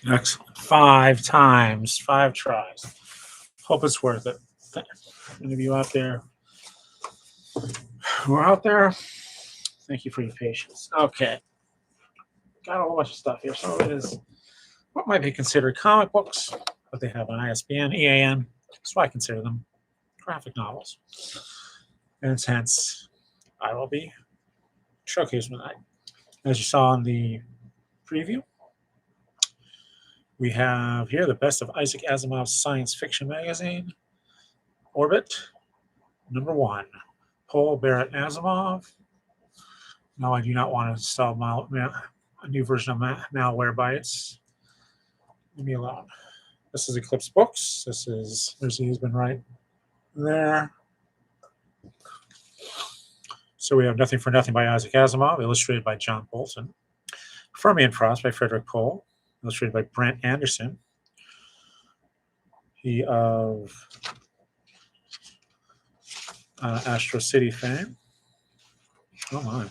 Excellent. 5 times, 5 tries. Hope it's worth it. Any of you out there who are out there, thank you for your patience. Okay. Got a whole bunch of stuff here. Some of it is what might be considered comic books, but they have an ISBN, EAN. So I consider them graphic novels. And hence, I will be showcasing tonight. As you saw in the preview, we have here the best of Isaac Asimov's science fiction magazine, Orbit, number 1, Paul Barrett Asimov. No, I do not want to install a new version of Malwarebytes. Leave me alone. This is Eclipse Books. He's been right there. So we have Nothing for Nothing by Isaac Asimov, illustrated by John Bolton. Fermi and Frost by Frederick Pohl, illustrated by Brent Anderson. He of Astro City fame. Oh my.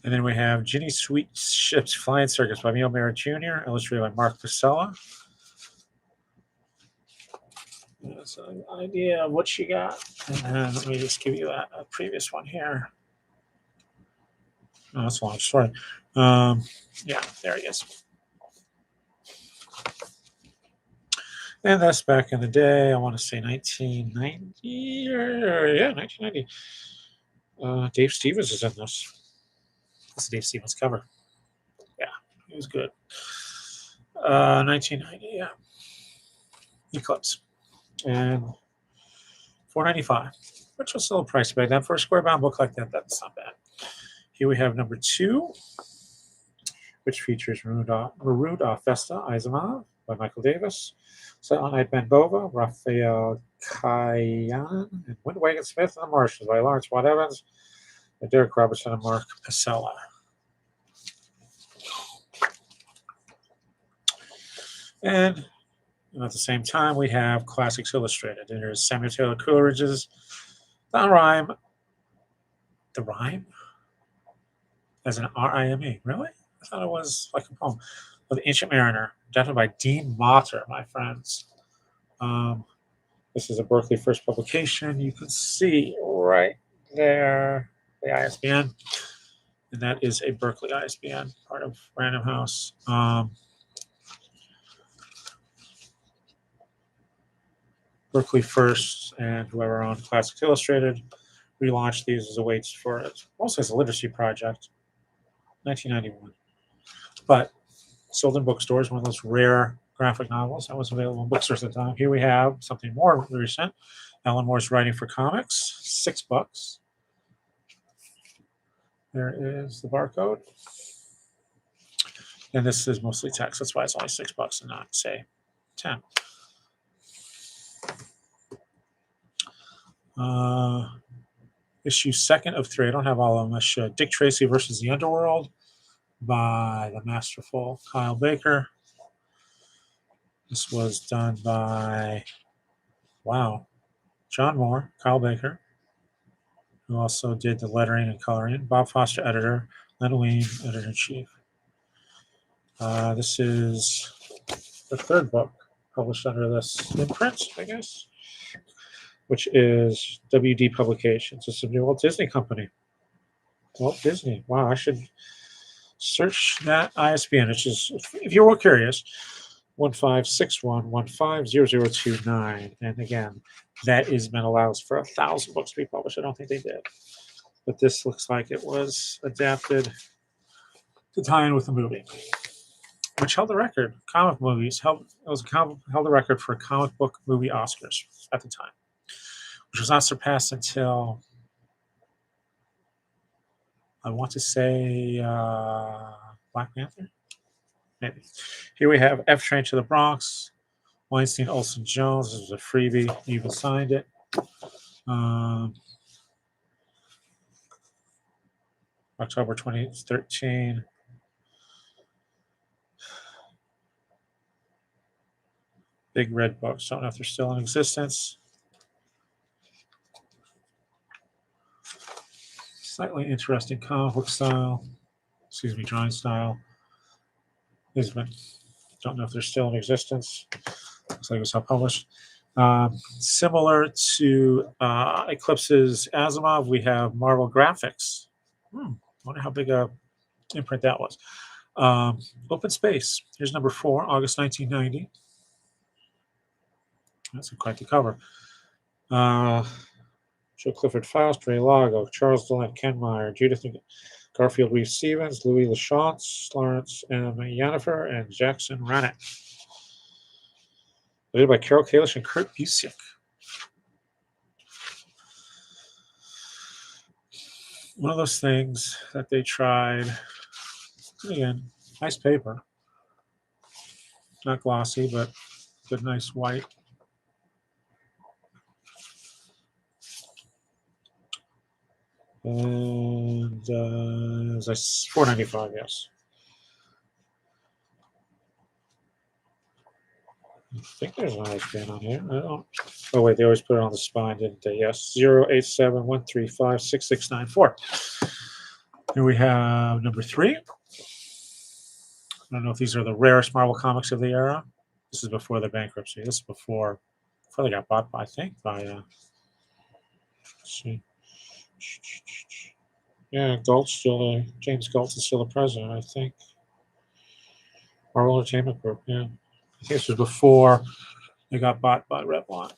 And then we have Ginny Sweet Ship's Flying Circus by Neil Merritt Jr., illustrated by Mark Pasella. That's an idea of what you got. And let me just give you a previous one here. Oh, that's a long story. Yeah, there he is. And that's back in the day. I want to say 1990. 1990. Dave Stevens is in this. This is Dave Stevens' cover. Yeah, he was good. 1990, yeah. Eclipse. And $4.95, which was still a price back then for a square bound book like that. That's not bad. Here we have number 2, which features Maroon Festa Asimov by Michael Davis, Silent Night Ben Bova, Raphael Kayan, and Windwagon Smith and the Martians by Lawrence Watt Evans, and Derek Robertson and Mark Pasella. And at the same time, we have Classics Illustrated. There's Samuel Taylor Coleridge's The Rhyme. The Rhyme? As an R-I-M-E. Really? I thought it was like a poem. The Ancient Mariner, adapted by Dean Motter, my friends. This is a Berkeley first publication. You can see right there the ISBN. And that is a Berkeley ISBN, part of Random House. Berkeley First and whoever owned Classics Illustrated relaunched these as a way for it, mostly as a literacy project, 1991. But sold in bookstores, one of those rare graphic novels that was available in bookstores at the time. Here we have something more recent. Alan Moore's Writing for Comics, $6. There is the barcode. And this is mostly text. That's why it's only $6 and not, say, 10. Issue 2nd of 3. I don't have all of them. I should. Dick Tracy versus the Underworld by the masterful Kyle Baker. This was done by, John Moore, Kyle Baker, who also did the lettering and coloring. Bob Foster, editor. Len Wein, editor-in-chief. This is the 3rd book published under this imprint, I guess, which is WD Publications. It's a new Walt Disney company. Walt Disney. Wow, I should search that ISBN. It's just, if you're curious, 1561150029. And again, that is meant allows for 1,000 books to be published. I don't think they did. But this looks like it was adapted to tie in with the movie, which held the record. Comic movies held the record for comic book movie Oscars at the time, which was not surpassed until, I want to say, Black Panther? Maybe. Here we have F Train to the Bronx, Weinstein, Olsen Jones. This was a freebie. He even signed it. October 2013. Big red books. Don't know if they're still in existence. Slightly interesting comic book style. excuse me, drawing style. These don't know if they're still in existence. Looks like it was self-published. Similar to Eclipse's Asimov, we have Marvel Graphics. Wonder how big a imprint that was. Open Space. Here's number 4, August 1990. That's quite the cover. Joe Clifford Faust, Ray Lago, Charles Dillon, Ken Meyer, Judith Garfield Reeve Stevens, Louis Lachance, Lawrence M. Yennefer, and Jackson Rannett. Edited by Carol Kalish and Kurt Busiek. One of those things that they tried. Again, nice paper. Not glossy, but good, nice white. And as I $4.95, yes. I think there's an ISBN on here. I don't. Oh wait, they always put it on the spine, didn't they? Yes, 087-135-6694. Here we have number 3. I don't know if these are the rarest Marvel comics of the era. This is before the bankruptcy. This is before they got bought by, I think, by. Let's see. Yeah, Galt's still James Galt is still the president, I think. Marvel Entertainment Group, yeah. I think this was before they got bought by Revlon.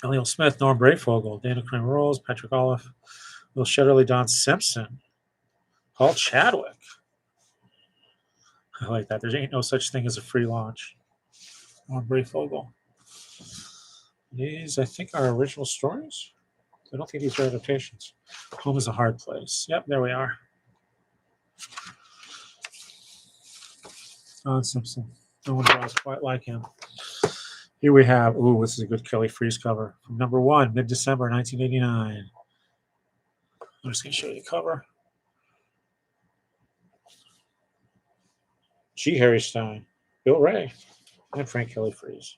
Elliot Smith, Norm Brayfogle, Dana Kramer Rolls, Patrick Olive, Will Shetterly, Don Simpson, Paul Chadwick. I like that. There ain't no such thing as a free launch. Norm Brayfogle. These, I think, are original stories. I don't think these are adaptations. Home is a Hard Place. Yep, there we are. Don Simpson. No one draws quite like him. Here we have, this is a good Kelly Freas cover. From number 1, mid-December 1989. I'm just going to show you the cover. G. Harry Stein, Bill Ray, and Frank Kelly Freas.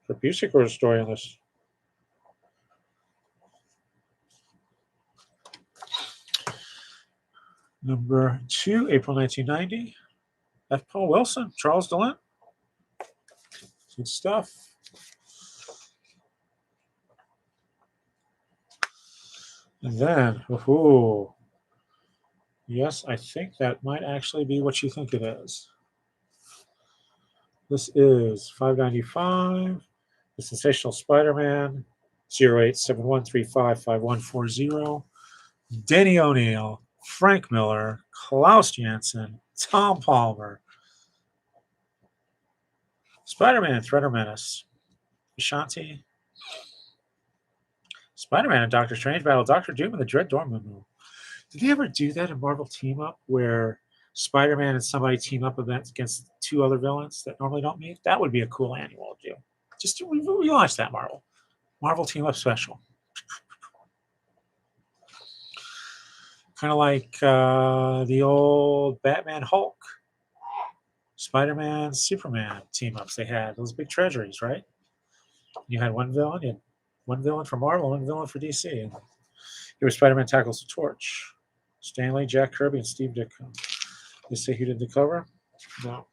For Busiek wrote a story on this. Number 2, April 1990. F. Paul Wilson, Charles Dillon. Good stuff. And then, yes, I think that might actually be what you think it is. This is $5.95. The Sensational Spider-Man, 0871355140. Denny O'Neil, Frank Miller, Klaus Janson, Tom Palmer. Spider-Man, Threat or Menace. Ashanti. Spider-Man and Doctor Strange battle Doctor Doom and the Dread Dormammu. Did they ever do that in Marvel Team Up where Spider-Man and somebody team up against 2 other villains that normally don't meet? That would be a cool annual to do. Just to relaunch that Marvel Team Up special. Kind of like the old Batman Hulk, Spider-Man, Superman team ups they had. Those big treasuries, right? You had one villain, for Marvel, one villain for DC. And here was Spider-Man tackles the Torch. Stanley, Jack Kirby, and Steve Ditko. They say who did the cover? No.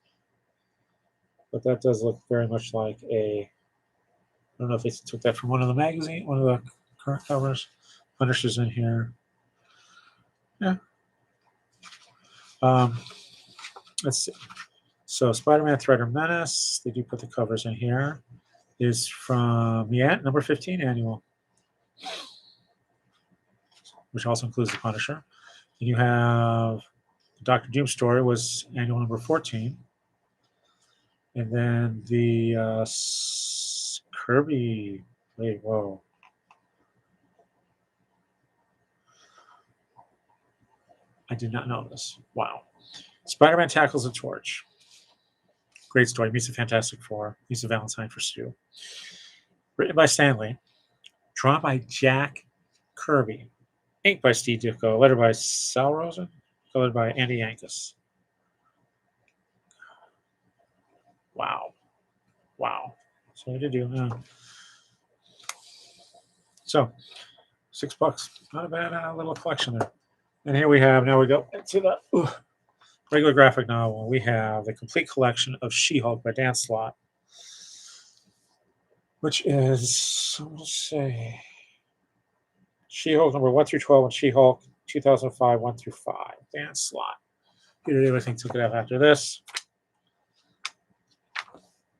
But that does look very much like I don't know if they took that from one of the current covers. Punisher's in here. Yeah. Let's see. So Spider-Man Threat or Menace, they do put the covers in here, is from number 15 annual, which also includes the Punisher. And you have the Doctor Doom story was annual number 14. And then the Kirby, I did not know this. Wow. Spider-Man tackles the Torch. Great story. Meets the Fantastic Four. Meets the Valentine for Stu. Written by Stanley. Drawn by Jack Kirby. Inked by Steve Ditko. Lettered by Sal Rosen. Colored by Andy Yankus. Wow. So what did you do? So $6. Not a bad little collection there. And here we have, now we go into the regular graphic novel. We have the complete collection of She-Hulk by Dan Slott, which is, let's say, She-Hulk number 1 through 12 and She-Hulk 2005 1 through 5. Dan Slott. Peter Everything took it out after this.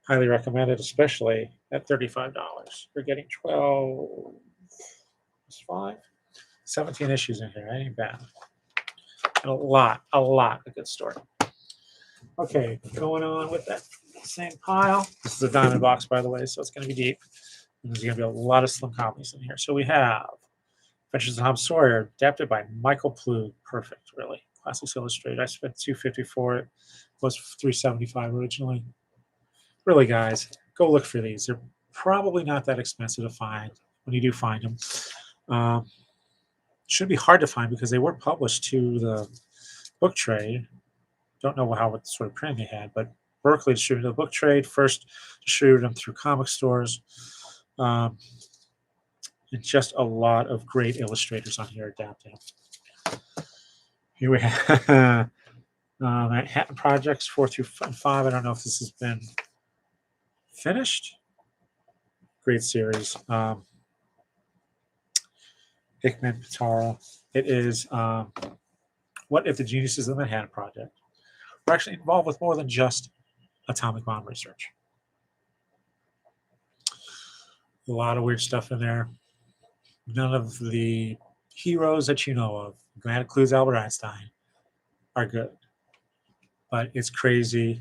Highly recommended, especially at $35. We're getting 12, 5, 17 issues in here. That ain't bad. And a lot of good story. Okay, going on with that same pile. This is a diamond box, by the way, so it's going to be deep. And there's going to be a lot of slim copies in here. So we have Adventures of Tom Sawyer, adapted by Michael Plug. Perfect, really. Classics Illustrated. I spent $2.50 for it. It was $3.75 originally. Really, guys, go look for these. They're probably not that expensive to find when you do find them. Should be hard to find because they were published to the book trade. Don't know what sort of print they had, but Berkeley distributed the book trade, first distributed them through comic stores. And just a lot of great illustrators on here adapting. Here we have Manhattan Projects 4 through 5. I don't know if this has been finished. Great series. Hickman, Pitara. It is What If the Geniuses of the Manhattan Project were actually involved with more than just atomic bomb research. A lot of weird stuff in there. None of the heroes that you know of, that includes Albert Einstein, are good. But it's crazy,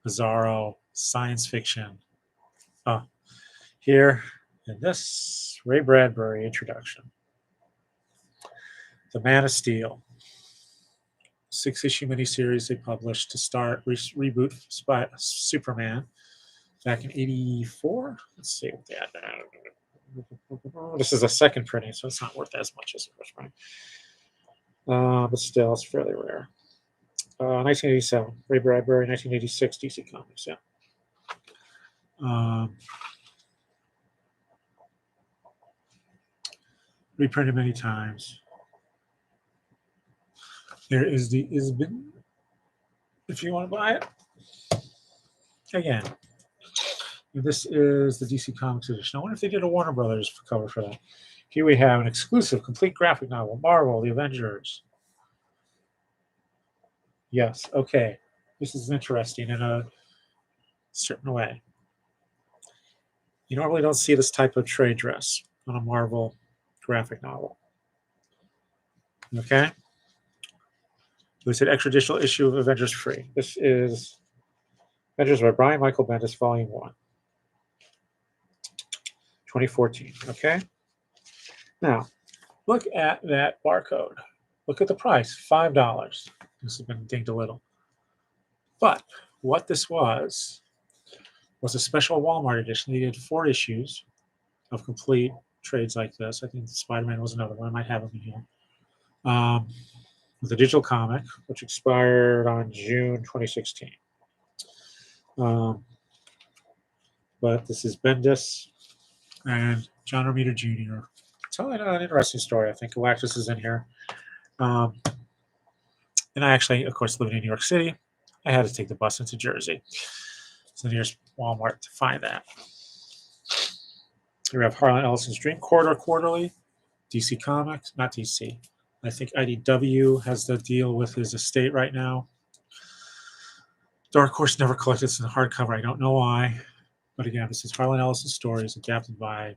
bizarro, science fiction. Here in this Ray Bradbury introduction. The Man of Steel. 6-issue miniseries they published to start reboot Superman back in '84. Let's see what they had. This is a second printing, so it's not worth as much as the first printing. But still, it's fairly rare. 1987, Ray Bradbury, 1986, DC Comics, yeah. Reprinted many times. There is the Isbin, if you want to buy it. Again, this is the DC Comics edition. I wonder if they did a Warner Brothers cover for that. Here we have an exclusive complete graphic novel, Marvel, The Avengers. Yes, okay. This is interesting in a certain way. You normally don't see this type of trade dress on a Marvel graphic novel. Okay? It's an extra-digital issue of Avengers Free. This is Avengers by Brian Michael Bendis, Volume 1. 2014, okay? Now, look at that barcode. Look at the price, $5. This has been dinged a little. But what this was a special Walmart edition. They did 4 issues of complete trades like this. I think Spider-Man was another one. I might have them in here. With a digital comic, which expired on June 2016. But this is Bendis and John Romita Jr. Telling an interesting story. I think Galactus is in here. And I actually, of course, live in New York City. I had to take the bus into Jersey. So there's Walmart to find that. Here we have Harlan Ellison's Dream Corridor Quarterly, DC Comics, not DC. I think IDW has the deal with his estate right now. Dark Horse never collected this in hardcover. I don't know why. But again, this is Harlan Ellison's stories adapted by a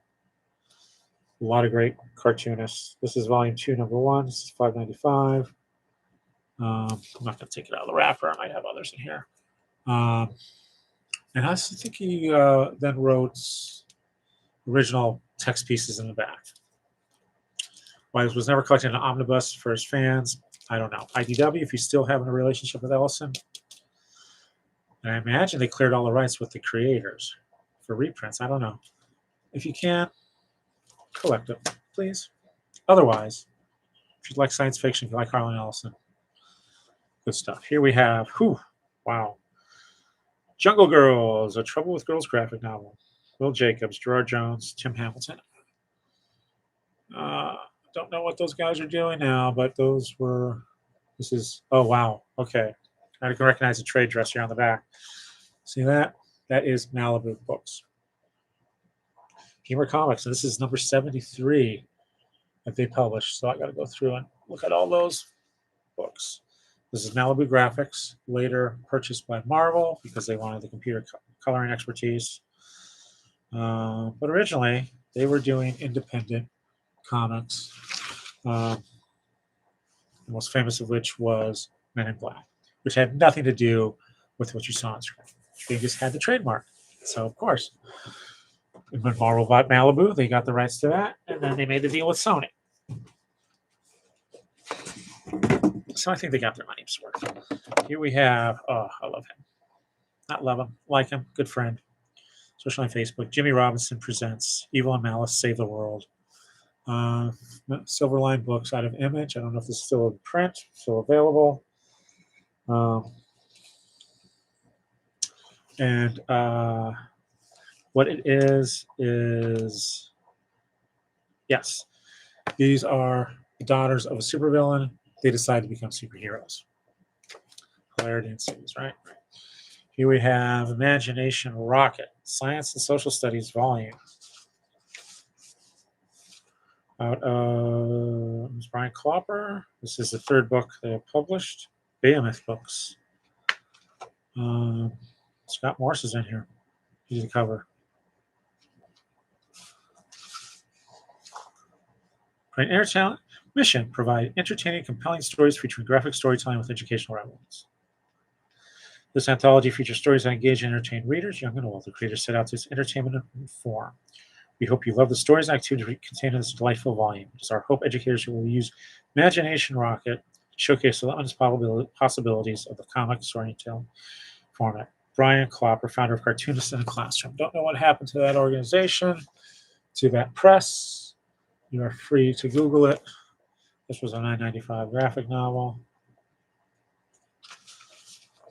lot of great cartoonists. This is Volume 2, Number 1. This is $5.95. I'm not going to take it out of the wrapper. I might have others in here. And I think he then wrote original text pieces in the back. Why this was never collected in an omnibus for his fans, I don't know. IDW, if you still having a relationship with Ellison, and I imagine they cleared all the rights with the creators for reprints. I don't know. If you can, collect them, please. Otherwise, if you like science fiction, if you like Harlan Ellison, good stuff. Here we have, wow. Jungle Girls, A Trouble with Girls graphic novel. Will Jacobs, Gerard Jones, Tim Hamilton. Don't know what those guys are doing now, but those were. This is. Oh wow. Okay, I can recognize the trade dress here on the back. See that? That is Malibu Books. Humor Comics, and this is number 73 that they published. So I got to go through and look at all those books. This is Malibu Graphics, later purchased by Marvel because they wanted the computer coloring expertise. But originally, they were doing independent comics, the most famous of which was Men in Black, which had nothing to do with what you saw on screen. They just had the trademark. So, of course, when Marvel bought Malibu, they got the rights to that, and then they made the deal with Sony. So I think they got their money's worth. Here we have, oh, I love him. Not love him, like him, good friend. Especially on Facebook. Jimmy Robinson presents Evil and Malice Save the World. Silverline Books out of Image. I don't know if this is still in print, still available. And what it is, yes, these are the daughters of a supervillain. They decide to become superheroes. Hilarity ensues, right? Here we have Imagination Rocket, Science and Social Studies volume. Out of Brian Klopper. This is the third book they have published. Behemoth Books. Scott Morse is in here. He's the cover. Talent mission: provide entertaining, compelling stories featuring graphic storytelling with educational relevance. This anthology features stories that engage and entertain readers, young and old. The creators set out to entertainment and inform. We hope you love the stories and activities contained in this delightful volume. It is our hope educators will use Imagination Rocket to showcase the limitless possibilities of the comic storytelling format. Brian Klopper, founder of Cartoonists in the Classroom. Don't know what happened to that organization, to that press. You are free to Google it. This was a $9.95 graphic novel.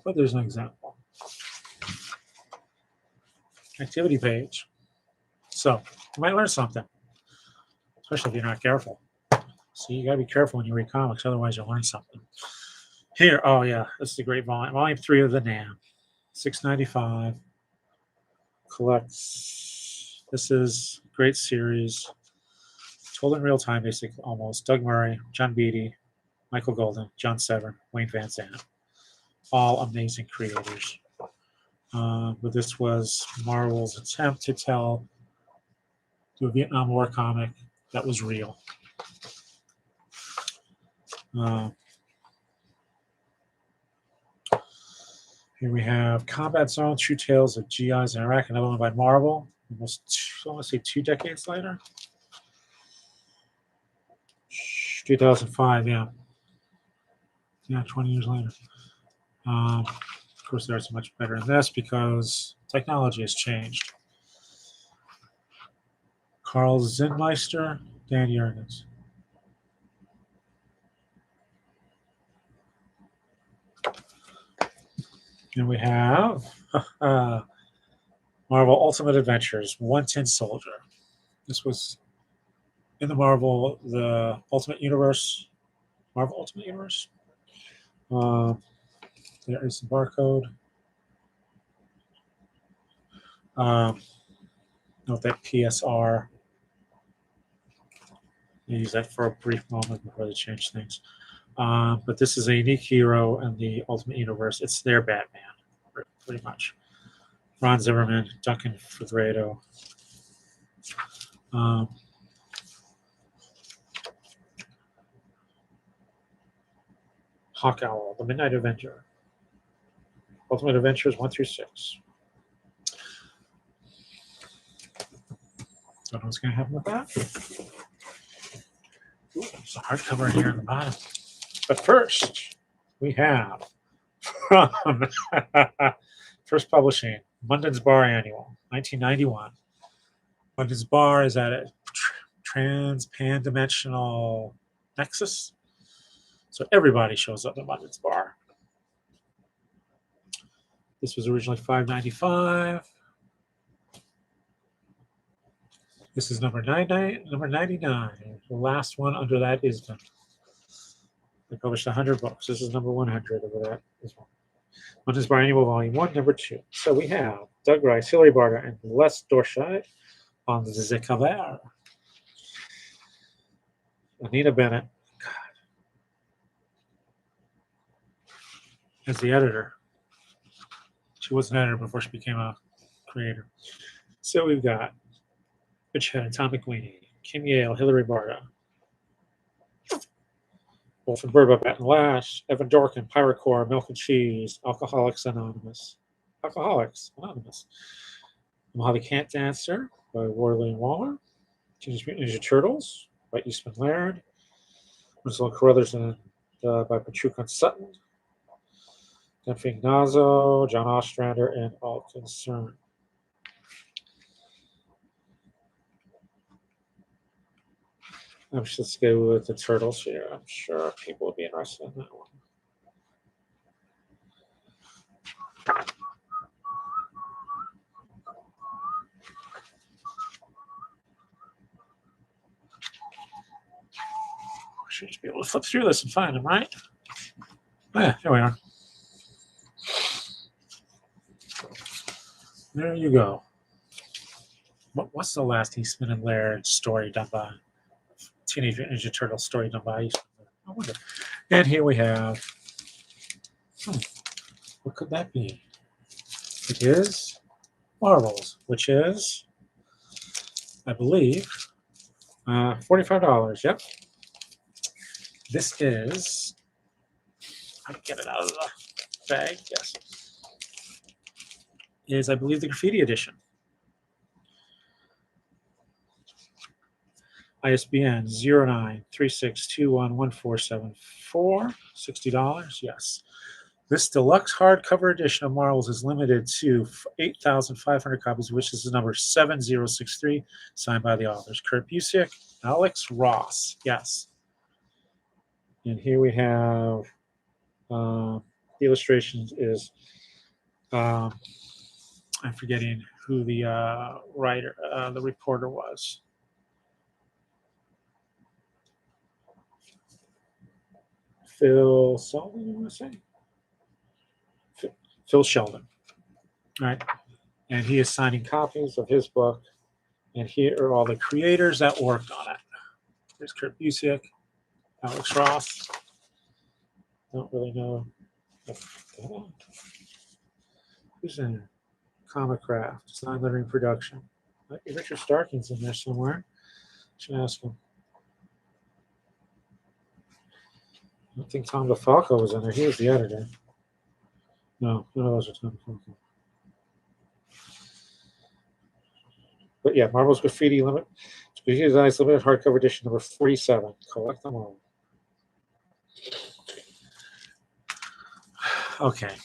But there's an example. Activity page. So you might learn something, especially if you're not careful. So you got to be careful when you read comics, otherwise you'll learn something. Here, oh yeah, this is a great volume. Volume 3 of the NAM, $6.95. Collects. This is a great series. Told in real time, basically, almost. Doug Murray, John Beatty, Michael Golden, John Severn, Wayne Van Zandt. All amazing creators. But this was Marvel's attempt to do a Vietnam War comic that was real. Here we have Combat Zone, True Tales of GIs in Iraq, another one by Marvel, almost, I want to say 2 decades later. 2005, yeah. Yeah, 20 years later. Of course, the art's much better in this because technology has changed. Carl Zinmeister, Dan Jurgens. And we have Marvel Ultimate Adventures, 110 Soldier. This was in the Marvel, the Ultimate Universe, Marvel Ultimate Universe. There is the barcode. Note that PSR. I use that for a brief moment before they change things. But this is a unique hero in the Ultimate Universe. It's their Batman, pretty much. Ron Zimmerman, Duncan Fegredo. Hawk Owl, the Midnight Avenger. Ultimate Adventures 1 through 6. Don't know what's going to happen with that. Ooh, there's a hardcover here in the bottom. But first, we have from First Publishing, Munden's Bar Annual, 1991. Munden's Bar is at a trans-pan-dimensional nexus. So everybody shows up at Munden's Bar. This was originally $5.95. This is number 99. The last one under that is done. They published 100 books. This is number 100 over that as well. One is Biannual Volume 1, number 2. So we have Doug Rice, Hilary Barter, and Les Dorshai on the cover. Anita Bennett, God, as the editor. She was an editor before she became a creator. So we've got Rich Head, Tom McWeeny, Kim Yale, Hilary Barta, Wolf and Bird by Bat and Lash, Evan Dorkin, Pirate Core, Milk and Cheese, Alcoholics Anonymous. Mojave Can't Dancer by Worley and Waller, Teenage Mutant Ninja Turtles by Eastman Laird, Winslow Carruthers by Patruch and Sutton, Denfink Nazo, John Ostrander, and All Concerned. Let's go with the Turtles here. I'm sure people will be interested in that one. Should just be able to flip through this and find them, right? Oh, yeah, here we are. There you go. What's the last Eastman and Laird story done by Teenage Mutant Ninja Turtle story done by Eastman? I wonder. And here we have. What could that be? It is Marvels, which is, I believe, $45. Yep. This is. I can get it out of the bag. Yes. Is, I believe, the graffiti edition. ISBN 0936211474, $60. Yes. This deluxe hardcover edition of Marvels is limited to 8,500 copies, which is the number 7063, signed by the authors Kurt Busiek, Alex Ross. Yes. And here we have the illustrations is I'm forgetting who the writer, the reporter was. Phil Sheldon, you want to say? Phil Sheldon. All right. And he is signing copies of his book. And here are all the creators that worked on it. There's Kurt Busiek, Alex Ross. Don't really know. Who's in there? Comic Craft, Design Lettering Production. Richard Starking's in there somewhere. Should ask him. I don't think Tom DeFalco was in there. He was the editor. No, none of those are Tom DeFalco. But yeah, Marvel's Graffiti Limit. Graffiti Designs Limited Hardcover Edition number 47. Collect them all. Okay.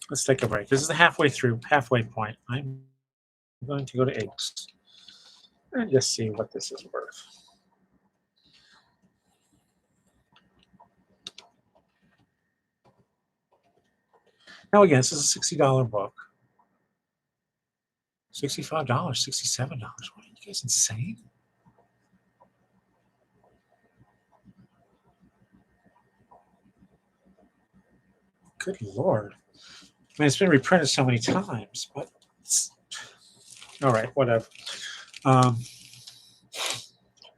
Let's take a break. This is the halfway point. I'm going to go to eggs and just see what this is worth. Now, again, this is a $60 book. $65, $67. What are you guys insane? Good Lord. I mean, it's been reprinted so many times, but it's, all right, whatever. But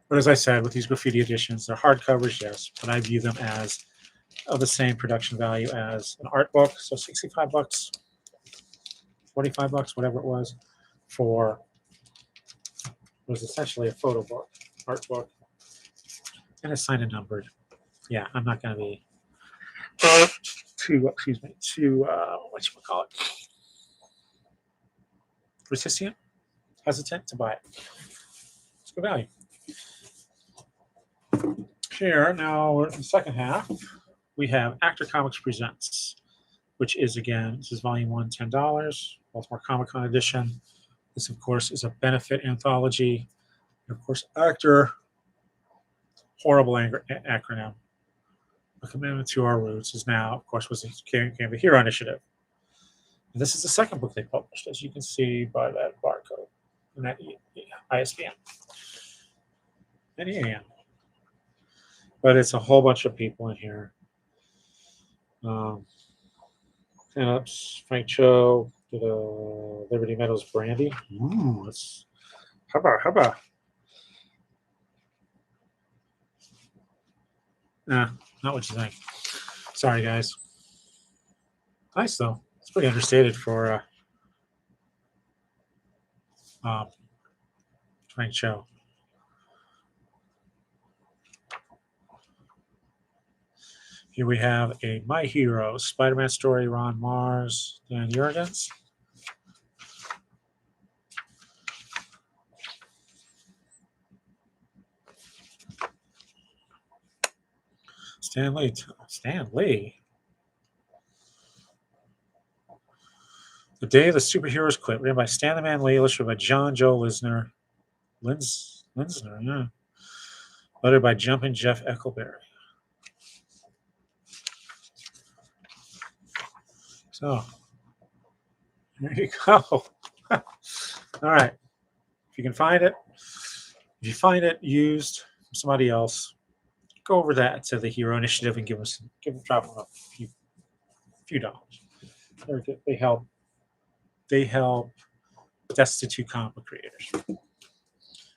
as I said, with these graffiti editions, they're hardcovers, yes, but I view them as of the same production value as an art book. So $65, $45, whatever it was, for it was essentially a photo book, art book, and it's signed and numbered. Yeah, I'm not going to be too whatchamacallit, hesitant to buy it. It's good value. Here, now we're in the second half. We have Actor Comics Presents, which is, again, this is volume 1, $10, Baltimore Comic Con edition. This, of course, is a benefit anthology. And of course, Actor, horrible acronym. A commitment to our roots is now, of course, came the Hero Initiative. And this is the second book they published, as you can see by that barcode and that ISBN. and Ian. But it's a whole bunch of people in here. Phillips, Frank Cho, did a Liberty Meadows Brandy. Ooh, that's hubba. Nah, not what you think. Sorry, guys. Nice though. It's pretty understated for Frank Cho. Here we have a My Hero Spider-Man story. Ron Mars, Dan Jurgens. Stan Lee. The Day of the Superheroes Quit, written by Stan the Man Lee, illustrated by John Joe Linsner. Linsner, yeah. Lettered by Jumpin' Jeff Eckelberry. So, there you go. All right. If you can find it, if you find it used from somebody else, go over that to the Hero Initiative and drop them a few dollars. They help. They help destitute comic book creators.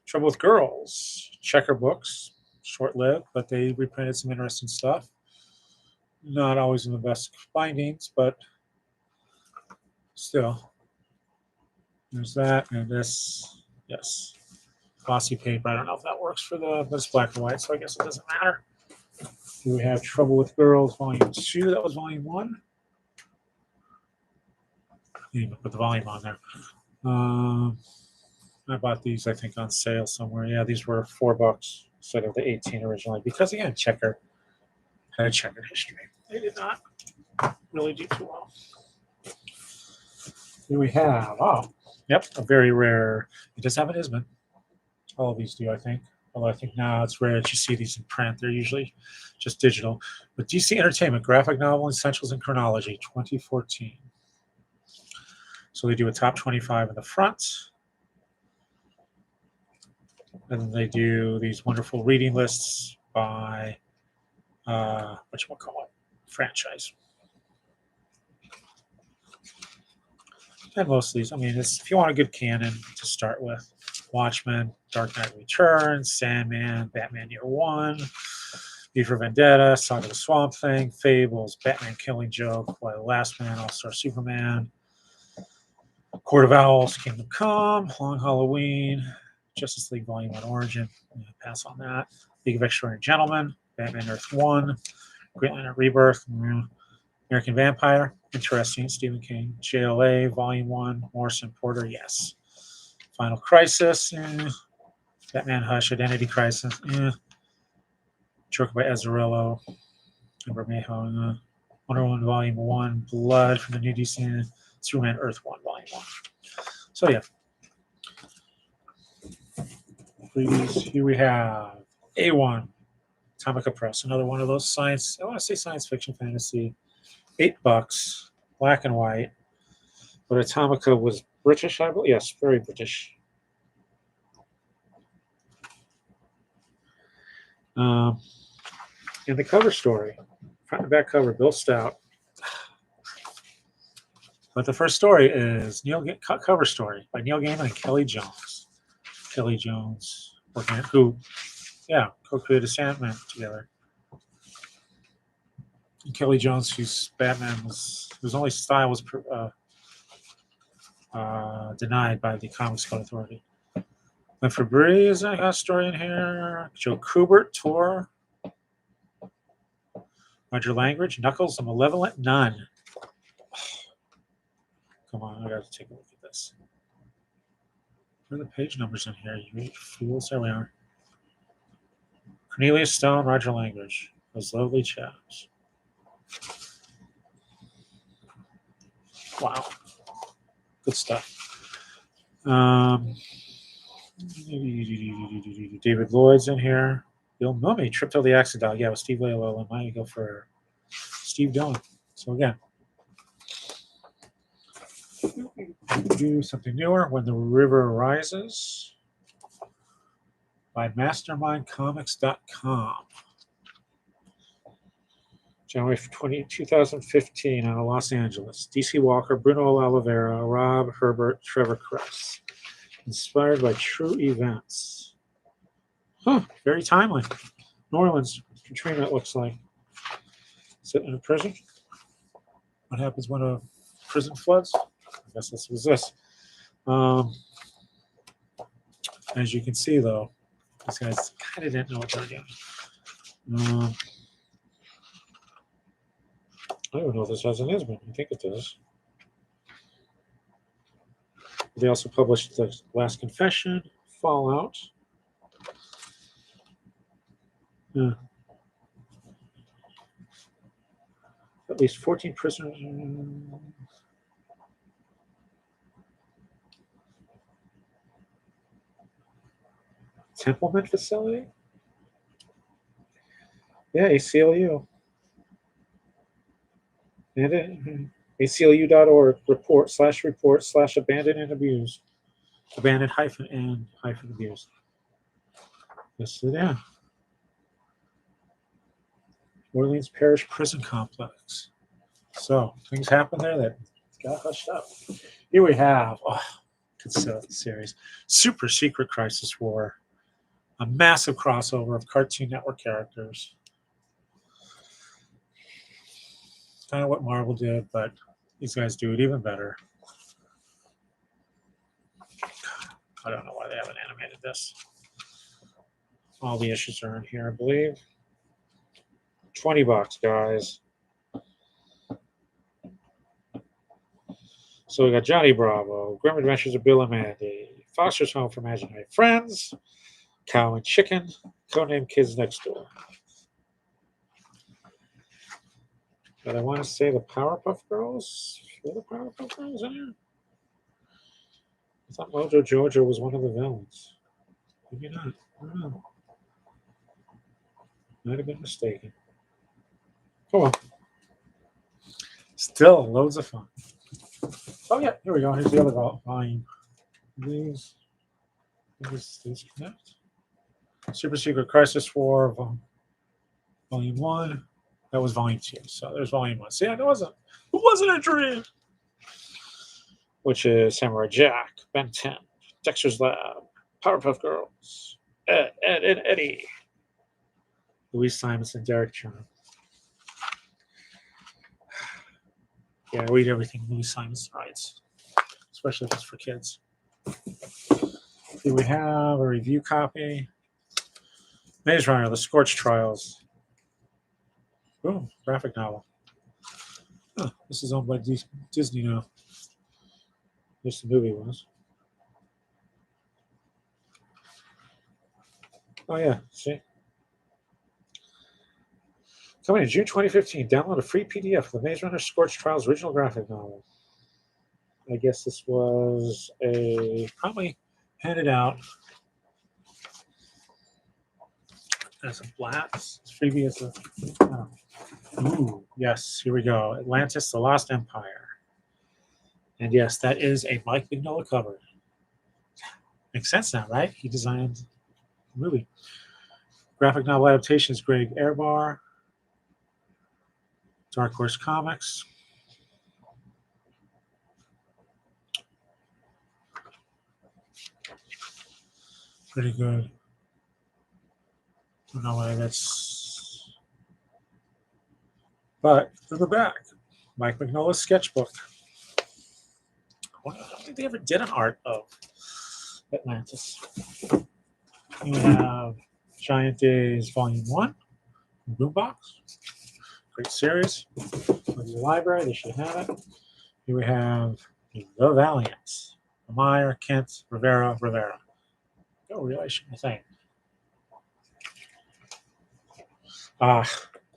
Trouble with Girls, Checker books, short-lived, but they reprinted some interesting stuff. Not always in the best bindings, but still. There's that and this. Yes. Glossy paper. I don't know if that works for but it's black and white, so I guess it doesn't matter. Here we have Trouble with Girls, Volume 2. That was Volume 1. Put the volume on there. I bought these, I think, on sale somewhere. Yeah, these were $4 instead of the 18 originally. Because, again, Checker had a checkered history. They did not really do too well. Here we have, a very rare. It does have an Isman. All of these do, I think. Although I think now it's rare that you see these in print. They're usually just digital. But DC Entertainment, graphic novel, Essentials and Chronology, 2014. So they do a top 25 in the front. And then they do these wonderful reading lists by, franchise. And most of these, I mean, if you want a good canon to start with, Watchmen, Dark Knight Returns, Sandman, Batman Year One, V for Vendetta, Saga of the Swamp Thing, Fables, Batman Killing Joke, Why the Last Man, All-Star Superman, Court of Owls, Kingdom Come, Long Halloween, Justice League Volume 1 Origin, pass on that, League of Extraordinary Gentlemen, Batman Earth 1, Green Lantern Rebirth, American Vampire, interesting, Stephen King, JLA, Volume 1, Morrison Porter, yes. Final Crisis, Batman Hush, Identity Crisis, Joker by Azzarello, Bermejo, Wonder Woman Volume 1, Blood from the New DC, Superman Earth 1, Volume 1. So, yeah. Please, here we have A1, Atomica Press, another one of those science fiction fantasy, $8, black and white. But Atomica was British, I believe. Yes, very British. And the cover story, front and back cover, Bill Stout. But the first story is cover story by Neil Gaiman and Kelly Jones. Kelly Jones, who co-created Sandman together. And Kelly Jones, whose only style was denied by the Comics Code Authority. Then Fabry is a story in here. Joe Kubert, Tor. Roger Langridge, Knuckles, a Malevolent Nun. Come on, I got to take a look at this. Where are the page numbers in here? You fools. There we are. Cornelius Stone, Roger Langridge. Those lovely chaps. Wow. Good stuff. David Lloyd's in here. Bill Mummy, Tripto the Acid Dog. Yeah, with Steve Leolo and mine. You go for Steve Dillon. So again, do something newer. When the River Rises. by mastermindcomics.com. January 2015 out of Los Angeles. DC Walker, Bruno Oliveira, Rob Herbert, Trevor Kress. Inspired by true events. Huh, very timely. New Orleans, Katrina, it looks like. Sitting in a prison. What happens when a prison floods? I guess this was this. As you can see, though, these guys kind of didn't know what they were doing. I don't know if this has an ISBN. I think it does. They also published The Last Confession, Fallout. Yeah. At least 14 prisoners. Templeman facility? Yeah, ACLU. And ACLU.org report / abandoned and abused. Abandoned hyphen abused. Yes, yeah. Orleans Parish Prison Complex. So things happened there that got hushed up. Here we have good series. Super Secret Crisis War. A massive crossover of Cartoon Network characters. Kind of what Marvel did, but these guys do it even better. I don't know why they haven't animated this. All the issues are in here, I believe. $20, guys. So we got Johnny Bravo, Grim Adventures of Bill and Mandy, Foster's Home for Imaginary Friends, Cow and Chicken, Codename Kids Next Door. But I want to say the Powerpuff Girls. Were the Powerpuff Girls in here? I thought Mojo Jojo was one of the villains. Maybe not. I don't know. Might have been mistaken. Oh well. Still loads of fun. Oh yeah, here we go. Here's the other volume. These connect. Super Secret Crisis War, Volume 1. That was Volume 2. So there's Volume 1. See, it wasn't a dream. Which is Samurai Jack, Ben 10, Dexter's Lab, Powerpuff Girls, Ed and Eddie, Louise Simonson, Derek Churn. Yeah, read everything Louise Simonson writes, especially if it's for kids. Here we have a review copy. Maze Runner, The Scorch Trials. Boom, graphic novel. Oh, this is owned by Disney now. At least the movie was. Oh, yeah, see? Coming in June 2015, download a free PDF of the Maze Runner Scorch Trials original graphic novel. I guess this was probably handed out as a blast. Freebie as a. Ooh, yes, here we go. Atlantis, The Lost Empire. And yes, that is a Mike Mignola cover. Makes sense now, right? He designed the movie. Graphic novel adaptation is Greg Ehrbar. Dark Horse Comics. Pretty good. I don't know why that's. But to the back, Mike Mignola's sketchbook. I don't think they ever did an art of Atlantis. You have Giant Days Volume 1, Boombox. Great series. With your library, they should have it. Here we have The Valiants. Meyer, Kent, Rivera. No relation, I think.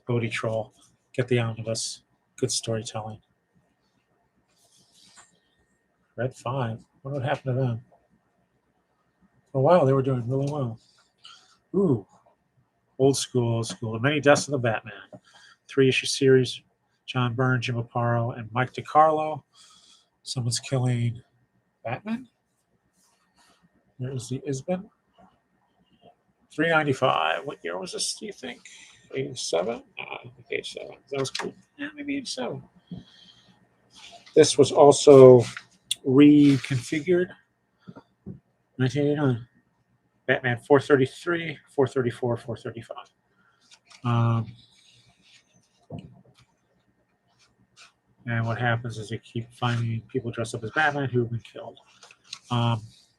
Bodie Troll. Get the omnibus. Good storytelling. Red 5. What would happen to them? For a while, they were doing really well. Ooh. Old school. The Many Deaths of the Batman. 3-issue series. John Byrne, Jim Aparo, and Mike DiCarlo. Someone's killing Batman. There is the Isbin. $3.95. What year was this, do you think? 87? I think 87. That was cool. Yeah, maybe 87. This was also reconfigured. 1989. Batman 433, 434, 435. And what happens is they keep finding people dressed up as Batman who have been killed.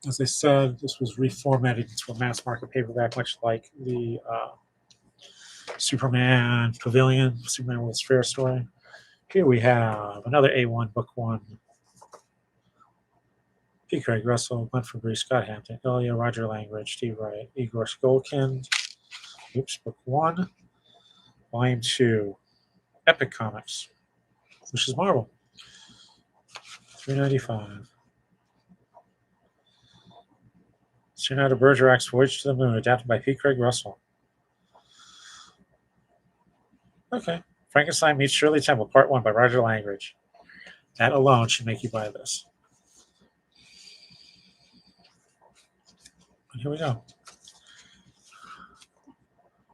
As I said, this was reformatted into a mass market paperback, much like the Superman Pavilion, Superman World's Fair story. Here we have another A1 book one. P. Craig Russell, Glenn Fabry, Scott Hampton, Ilya, Roger Langridge, Steve Wright, Igor Skolkin. Oops, book one. Volume 2. Epic Comics. Which is Marvel. $3.95. Leonardo Bergerac's Voyage to the Moon, adapted by P. Craig Russell. Okay. Frankenstein meets Shirley Temple, Part 1 by Roger Langridge. That alone should make you buy this. And here we go.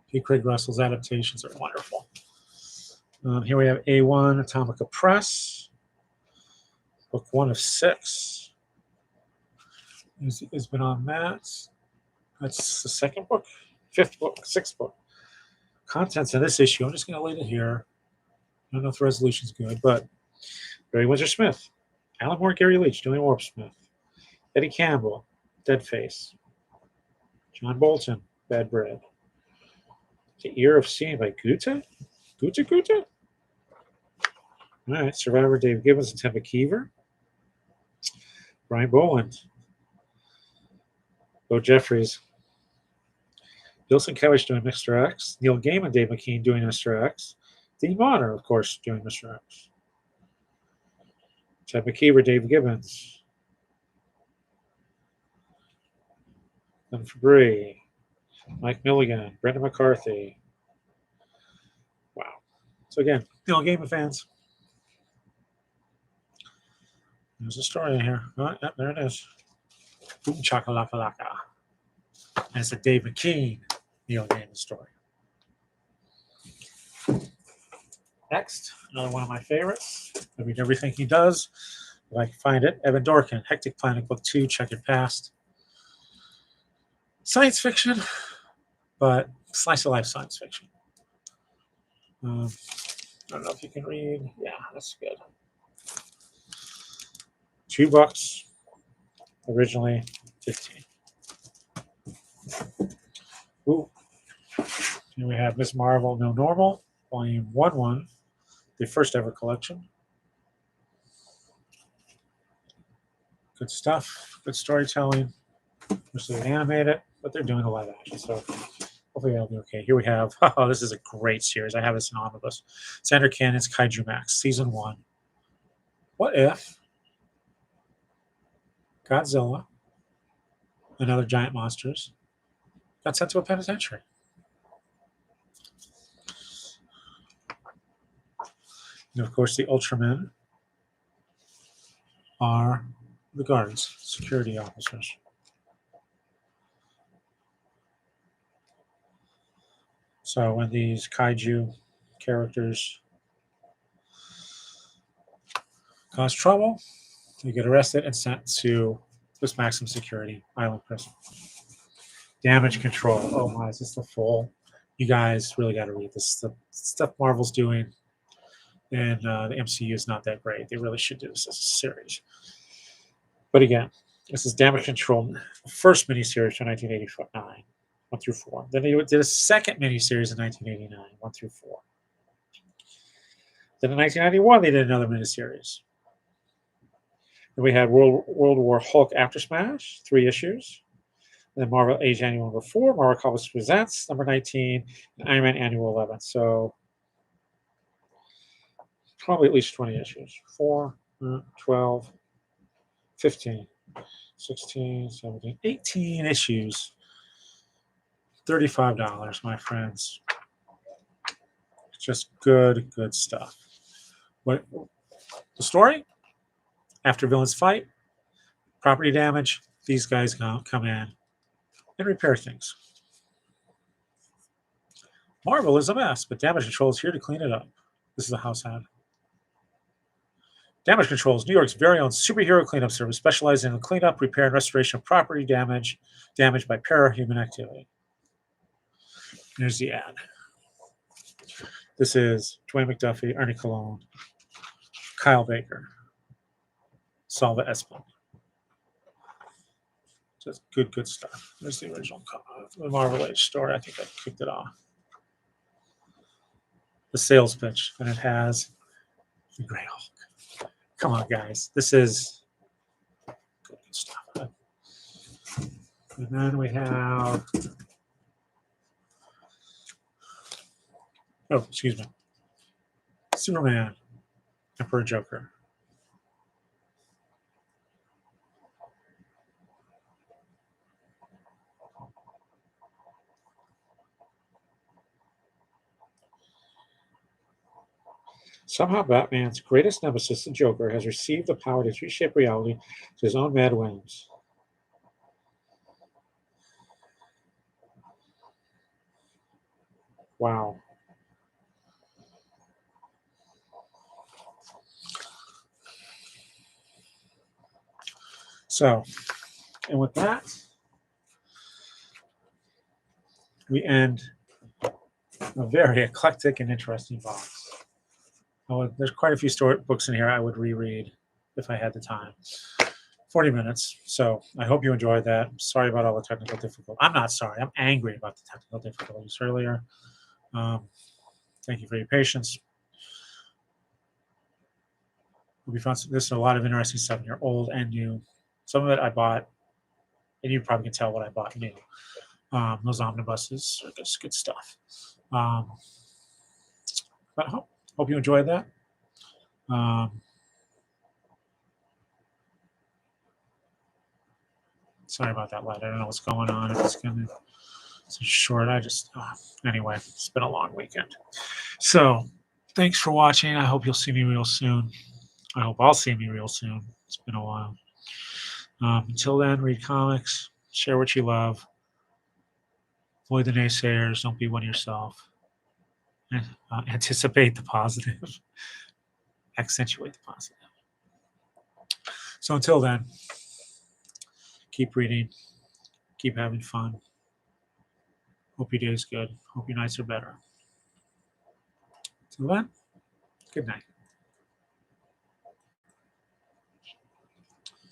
P. Craig Russell's adaptations are wonderful. Here we have A1 Atomica Press. Book 1 of 6. Has been on that. That's the second book, 5th book, 6th book. Contents in this issue, I'm just going to leave it here. I don't know if the resolution's good, but Barry Windsor Smith, Alan Moore, Gary Leach, Julian Warp Smith, Eddie Campbell, Dead Face, John Bolton, Bad Bread, The Ear of Seeing by Gute? Gute? All right, Survivor Dave Gibbons and Tempa Kiever, Brian Boland, Bo Jeffries, Bill Sienkiewicz doing Mr. X, Neil Gaiman, Dave McKean doing Mr. X, Dean Bonner, of course, doing Mr. X, Tempa Kiever, Dave Gibbons, Glenn Fabry, Mike Milligan, Brendan McCarthy. Wow. So again, Neil Gaiman fans. There's a story in here. Oh, yep, there it is. Boom chakalaka laka. And it's a Dave McKean Neil Gaiman story. Next, another one of my favorites. I read everything he does. If I can find it. Evan Dorkin, Hectic Planet, Book 2, Checkered Past. Science fiction, but slice of life science fiction. I don't know if you can read. Yeah, that's good. $2. Originally 15. Ooh. Here we have Miss Marvel No Normal, Volume 1-1, the first ever collection. Good stuff, good storytelling. Wish they would animate it, but they're doing a live action, so hopefully that'll be okay. Here we have, oh, this is a great series. I have this in omnibus. Sandra Cannon's Kaiju Max, Season 1. What if Godzilla and other giant monsters got sent to a penitentiary? And of course, the Ultramen are the guards, security officers. So when these kaiju characters cause trouble, they get arrested and sent to this maximum security island prison. Damage Control. Oh my, is this the full? You guys really got to read this. The stuff Marvel's doing, and the MCU is not that great. They really should do this as a series. But again, this is Damage Control, first miniseries from 1989, 1 through 4. Then they did a second miniseries in 1989, 1 through 4. Then in 1991, they did another miniseries. Then we had World War Hulk After Smash, 3 issues. And then Marvel Age Annual number 4, Marvel Comics Presents number 19, and Iron Man Annual 11. So probably at least 20 issues. 4, 12, 15, 16, 17, 18 issues. $35, my friends. Just good stuff. What the story? After villains fight, property damage, these guys come in and repair things. Marvel is a mess, but Damage Control is here to clean it up. This is a house ad. Damage Control is New York's very own superhero cleanup service, specializing in the cleanup, repair, and restoration of property damaged by parahuman activity. Here's the ad. This is Dwayne McDuffie, Ernie Colon, Kyle Baker, Salva Espin. Just good stuff. There's the original the Marvel Age story. I think I kicked it off. The sales pitch, and it has the Grey Hulk. Come on, guys. This is good stuff. And then we have, oh, excuse me, Superman, Emperor Joker. Somehow Batman's greatest nemesis, the Joker, has received the power to reshape reality to his own mad whims. Wow. So, and with that, we end a very eclectic and interesting box. Oh, there's quite a few books in here I would reread if I had the time. 40 minutes. So I hope you enjoyed that. Sorry about all the technical difficulties. I'm not sorry. I'm angry about the technical difficulties earlier. Thank you for your patience. We'll be fun. There's a lot of interesting stuff in here, old and new. Some of it I bought, and you probably can tell what I bought new. Those omnibuses are just good stuff. But hope you enjoyed that. Sorry about that light. I don't know what's going on. If it's going to it's short. Anyway, it's been a long weekend. So thanks for watching. I hope you'll see me real soon. I hope I'll see me real soon. It's been a while. Until then, read comics, share what you love, avoid the naysayers, don't be one yourself, and anticipate the positive, accentuate the positive. So until then, keep reading, keep having fun. Hope your day is good. Hope your nights are better. Until then, good night.